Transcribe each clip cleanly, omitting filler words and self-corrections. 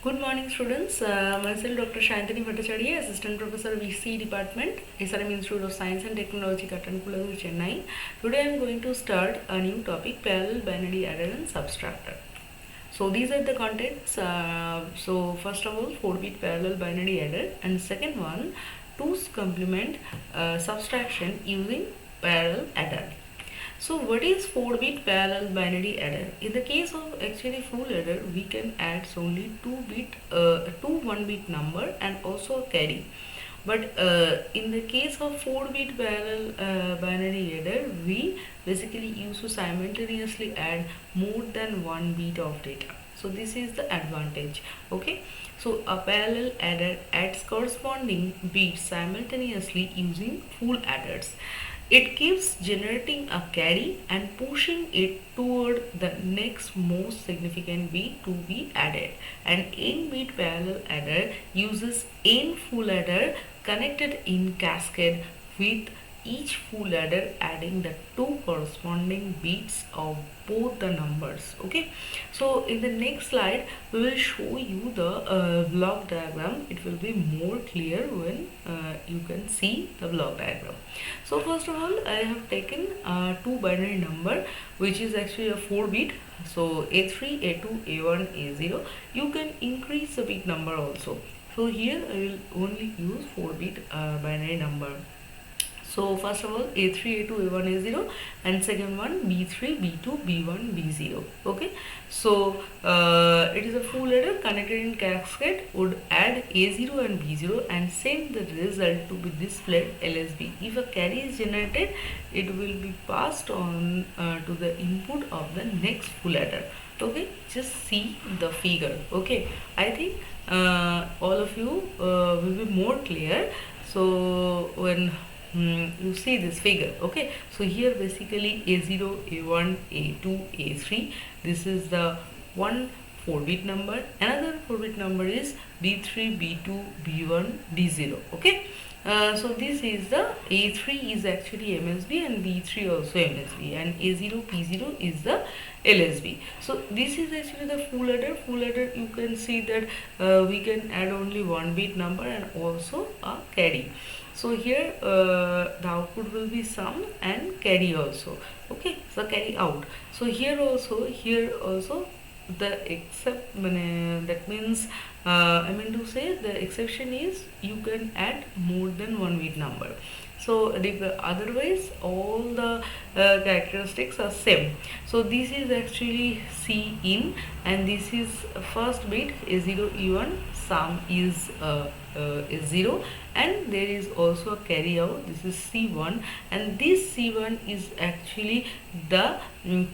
Good morning, students. Myself Dr. Shantini Bhattacharya, Assistant Professor VC Department, SRM Institute of Science and Technology, Kattanpulagur, Chennai. Today I am going to start a new topic, parallel binary adder and subtractor. So these are the contents. So first of all, 4-bit parallel binary adder, and second one, 2's complement subtraction using parallel adder. So what is 4-bit parallel binary adder? In the case of actually full adder, we can add only 2 1-bit number and also a carry. But in the case of 4-bit parallel binary adder, we basically used to simultaneously add more than 1 bit of data. So this is the advantage. Okay, so a parallel adder adds corresponding bits simultaneously using full adders. It keeps generating a carry and pushing it toward the next most significant bit to be added. An n-bit parallel adder uses n full adder connected in cascade, with each full adder adding the 2 corresponding bits of both the numbers. Okay, so in the next slide we will show you the block diagram. It will be more clear when you can see the block diagram. So first of all, I have taken 2 binary number which is actually a 4-bit. So A3, A2, A1, A0. You can increase the bit number also. So here I will only use 4-bit binary number. So first of all, A3, A2, A1, A0, and second one B3, B2, B1, B0. Okay, so it is a full adder connected in cascade, would add A0 and B0 and send the result to be displayed LSB. If a carry is generated, it will be passed on to the input of the next full adder. Okay, just see the figure. Okay, I think all of you will be more clear. So when you see this figure. Okay, so here basically A0, A1, A2, A3, this is the one 4-bit number. Another 4-bit number is B3, B2, B1, B0. Okay, so this is the A3 is actually MSB and B3 also MSB, and A0, P0 is the LSB. So this is actually the full adder. Full adder, you can see that we can add only 1-bit number and also a carry. So here the output will be sum and carry also. Okay, so carry out. So here also the except that means I mean to say the exception is you can add more than 1-bit number. So otherwise all the characteristics are same. So this is actually C in, and this is first bit A0 E1, sum is 0, and there is also a carry out. This is C1, and this C1 is actually the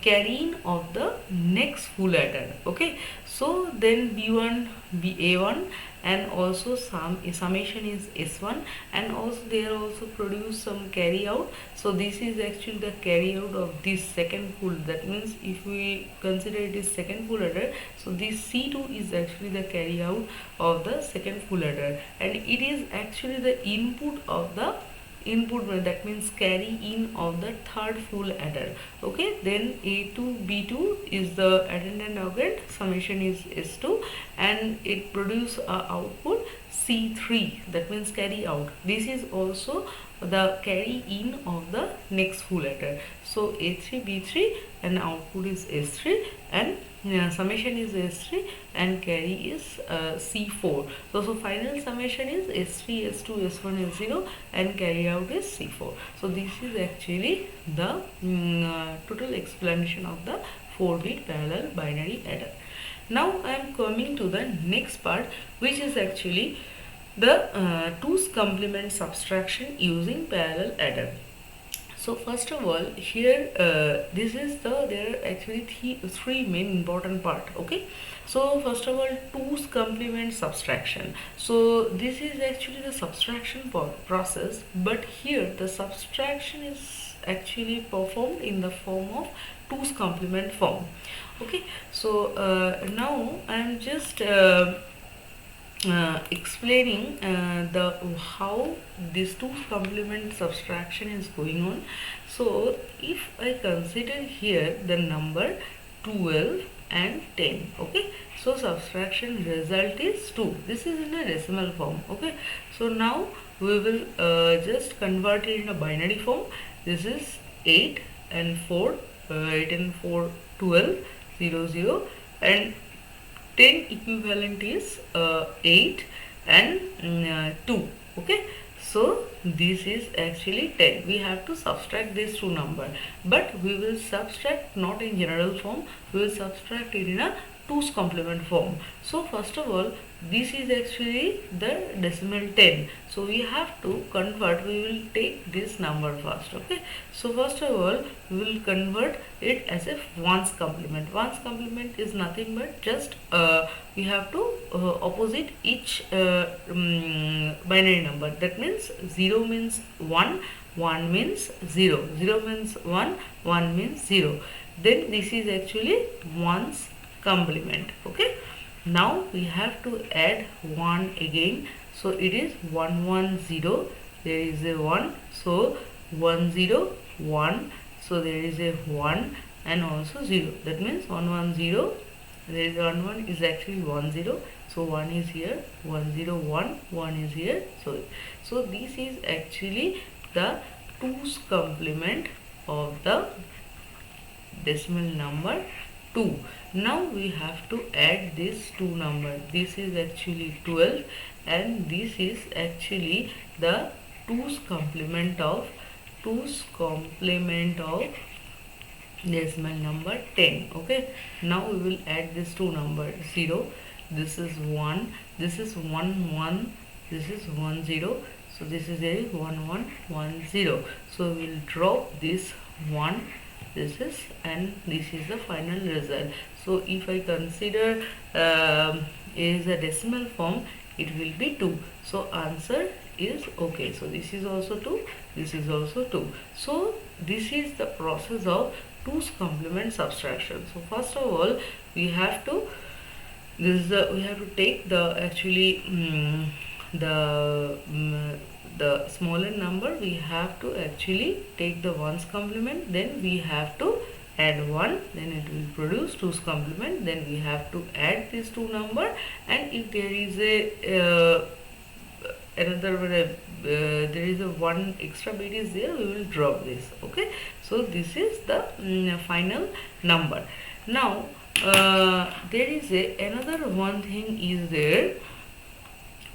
carrying of the next full adder. Okay, so then B1, A1, and also summation is S1, and also they are also produce some carry out. So this is actually the carry out of this second full. That means if we consider it is second full adder, so this C2 is actually the carry out of the second full adder, and it is actually the input of the that means carry in of the third full adder. Okay, then A2, B2 is the attendant augment, summation is S2, and it produce a output C3, that means carry out. This is also the carry in of the next full adder. So A3, B3, and output is S3, and summation is S3 and carry is C4. So final summation is S3, S2, S1, S0, and carry out is C4. So this is actually the total explanation of the 4-bit parallel binary adder. Now I am coming to the next part, which is actually the 2's complement subtraction using parallel adder. So first of all, here this is there are actually three main important part. Okay, so first of all, 2's complement subtraction. So this is actually the subtraction process, but here the subtraction is actually performed in the form of 2's complement form. Okay, so now I am just explaining the how this 2's complement subtraction is going on. So if I consider here the number 12 and 10. Okay, so subtraction result is 2. This is in a decimal form. Okay, so now we will just convert it in a binary form. This is 8 and 4, 8 and 4 12, 0 0, and 10 equivalent is 8 and 2. Okay, so this is actually 10. We have to subtract these two number, but we will subtract not in general form, we will subtract it in a 2's complement form. So first of all, this is actually the decimal 10, so we have to convert. We will take this number first. Okay, so first of all we will convert it as a 1's complement. 1's complement is nothing but just we have to opposite each binary number. That means 0 means 1, 1 means 0, 0 means 1, 1 means 0. Then this is actually 1's complement. Okay, now we have to add 1 again, so it is 1 1 0, there is a 1, so 1 0 1, so there is a 1 and also 0. That means 1 1 0, there is 1 1 is actually 1 0, so 1 is here, 1 0 1, 1 is here. So this is actually the 2's complement of the decimal number 2. Now we have to add this two number. This is actually 12 and this is actually the 2's complement of decimal number 10. Okay, now we will add this two number 0, this is 1, this is 1 1, this is 1 0, so this is a 1 1 1 0. So we will drop this 1, this is, and this is the final result. So if I consider is a decimal form, it will be 2. So answer is okay. So this is also 2, this is also 2. So this is the process of 2's complement subtraction. So first of all we have to we have to take the actually the smaller number. We have to actually take the 1's complement, then we have to add 1, then it will produce 2's complement, then we have to add these two number, and if there is a there is a 1 extra bit is there, we will drop this. Okay, so this is the final number. Now there is another one thing is there,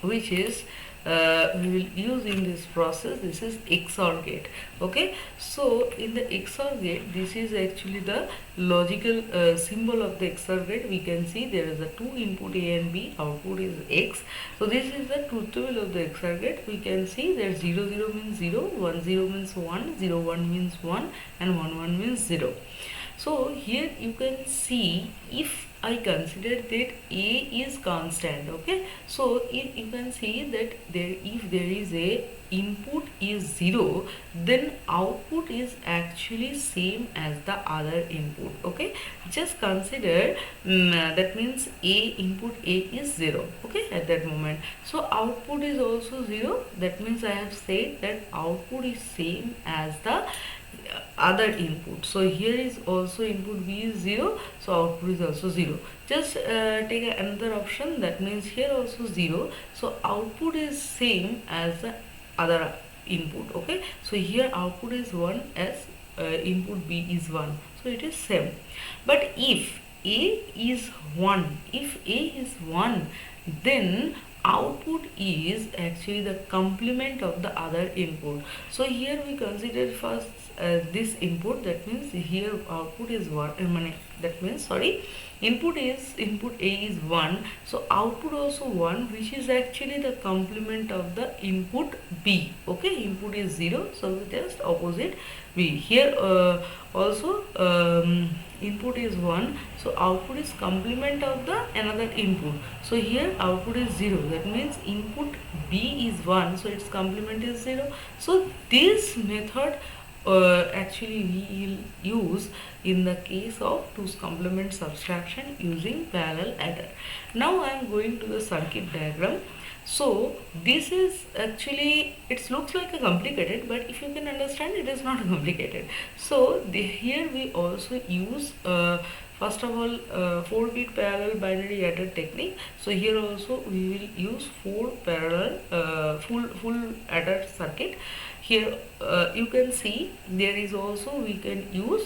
which is we will use in this process. This is XOR gate. Okay, so in the XOR gate, this is actually the logical symbol of the XOR gate. We can see there is a 2 input A and B, output is X. So this is the truth table of the XOR gate. We can see that 0 0 means 0, 1 0 means 1, 0 1 means 1, and 1 1 means 0. So here you can see, if I consider that A is constant. Okay, so if you can see that if there is a input is 0, then output is actually same as the other input. Okay, just consider that means input A is 0. Okay, at that moment, so output is also 0. That means I have said that output is same as the other input. So here is also input B is 0, so output is also 0. Just take another option, that means here also 0, so output is same as the other input. Okay, so here output is 1 as input B is 1, so it is same. But if A is 1, then output is actually the complement of the other input. So here we consider first this input, that means here output is 1, that means input A is 1, so output also 1, which is actually the complement of the input B. Okay, input is 0, so just opposite B. Here also input is 1, so output is complement of the another input. So here output is 0, that means input B is 1, so its complement is 0. So this method actually we will use in the case of 2's complement subtraction using parallel adder. Now I am going to the circuit diagram. So this is actually, it looks like a complicated, but if you can understand, it is not complicated. So here we also use First of all, 4-bit parallel binary adder technique. So here also we will use 4 parallel full adder circuit. Here you can see there is also we can use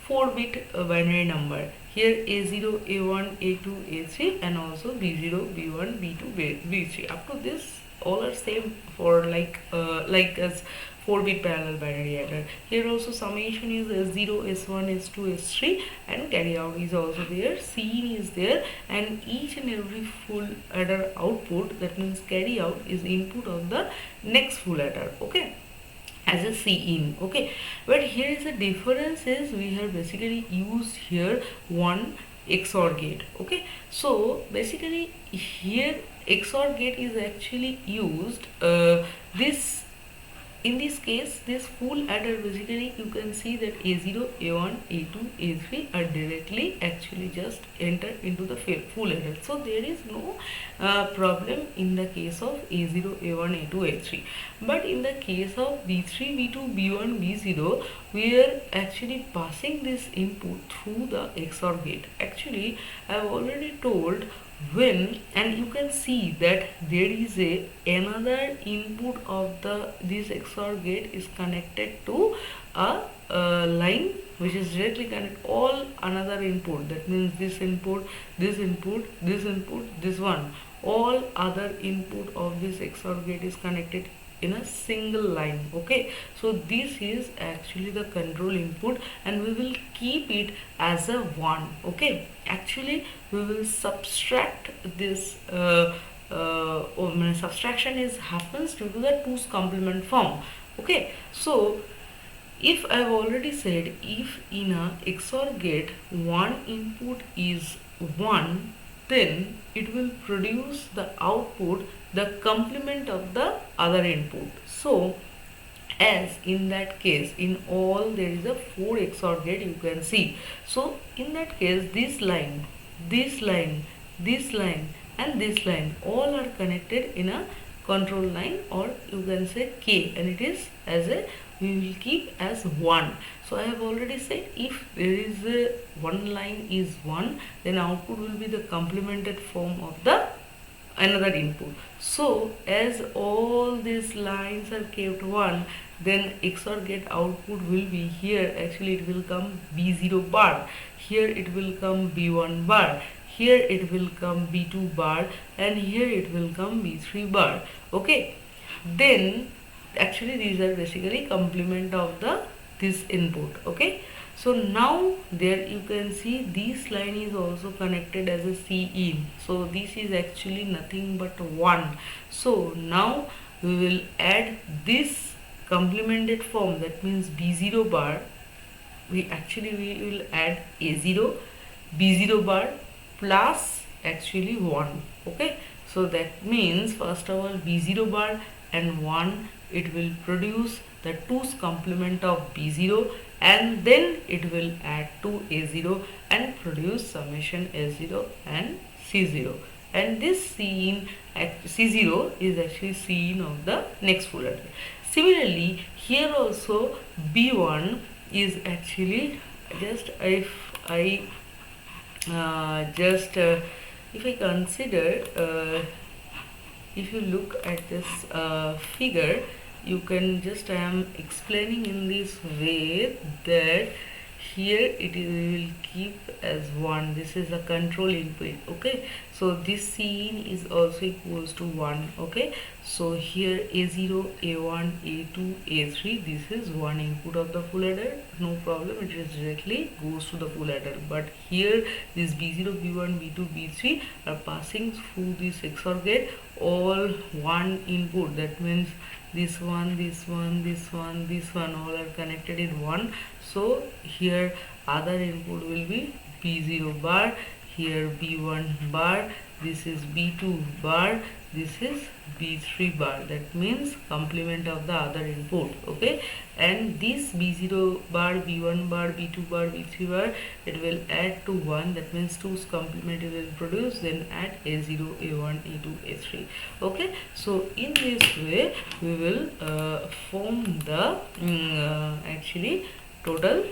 4-bit binary number. Here A0, A1, A2, A3 and also B0, B1, B2, B3. Up to this all are same for like as 4-bit parallel binary adder. Here also summation is S0, S1, S2, S3 and carry out is also there. Cin is there and each and every full adder output, that means carry out, is input of the next full adder. Okay, as a Cin. Okay, but here is the difference is we have basically used here one XOR gate. Okay, so basically here XOR gate is actually used this in this case, this full adder, basically you can see that A0, A1, A2, A3 are directly actually just enter into the full adder. So there is no problem in the case of A0, A1, A2, A3. But in the case of B3, B2, B1, B0, we are actually passing this input through the XOR gate. Actually, I have already told when, and you can see that there is another input of this XOR gate is connected to a line which is directly connected all another input, that means this input, this input, this input, this one, all other input of this XOR gate is connected in a single line. Okay, so this is actually the control input and we will keep it as a 1. Okay, actually we will subtract this subtraction is happens due to the 2's complement form. Okay, so if I have already said, if in a XOR gate one input is 1, then it will produce the output the complement of the other input. So as in that case, in all there is a 4 XOR gate, you can see. So in that case, this line, this line, this line and this line all are connected in a control line, or you can say K, and it is as a, we will keep as 1. So I have already said, if there is a one line is 1, then output will be the complemented form of the another input. So as all these lines are kept 1, then XOR gate output will be here, actually it will come B0 bar, here it will come B1 bar, here it will come B2 bar, and here it will come B3 bar. Okay, then actually these are basically complement of the this input. Okay, so now there you can see this line is also connected as a Cin. So this is actually nothing but 1. So now we will add this complemented form, that means B0 bar. We will add A0, B0 bar plus actually 1. Okay, so that means first of all B0 bar and 1, it will produce the 2's complement of B0, and then it will add to A0 and produce summation A0 and C0, and this C0 is actually Cin of the next full adder. Similarly here also B1 is actually just if I consider if you look at this figure, you can just, I am explaining in this way that here it will keep as 1. This is a control input. Okay, so this Cin is also equals to 1. Okay, so here A0, A1, A2, A3, this is one input of the full adder, no problem, it is directly goes to the full adder. But here this B0, B1, B2, B3 are passing through this XOR gate all one input, that means this one, this one, this one, this one, all are connected in 1. So here other input will be B0 bar, here B1 bar, this is B2 bar, this is B3 bar, that means complement of the other input. Okay, and this B0 bar, B1 bar, B2 bar, B3 bar, it will add to 1, that means 2's complement it will produce, then add A0, A1, A2, A3. Okay, so in this way we will form the actually total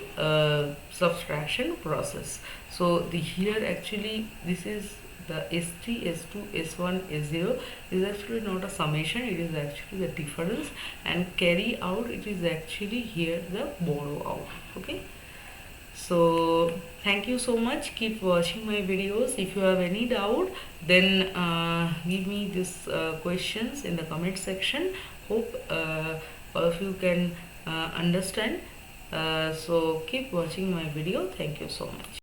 subtraction process. So the here actually this is the S3, S2, S1, S0 is actually not a summation, it is actually the difference, and carry out, it is actually here the borrow out. Okay, so thank you so much, keep watching my videos. If you have any doubt, then give me this questions in the comment section. Hope all of you can understand. So keep watching my video. Thank you so much.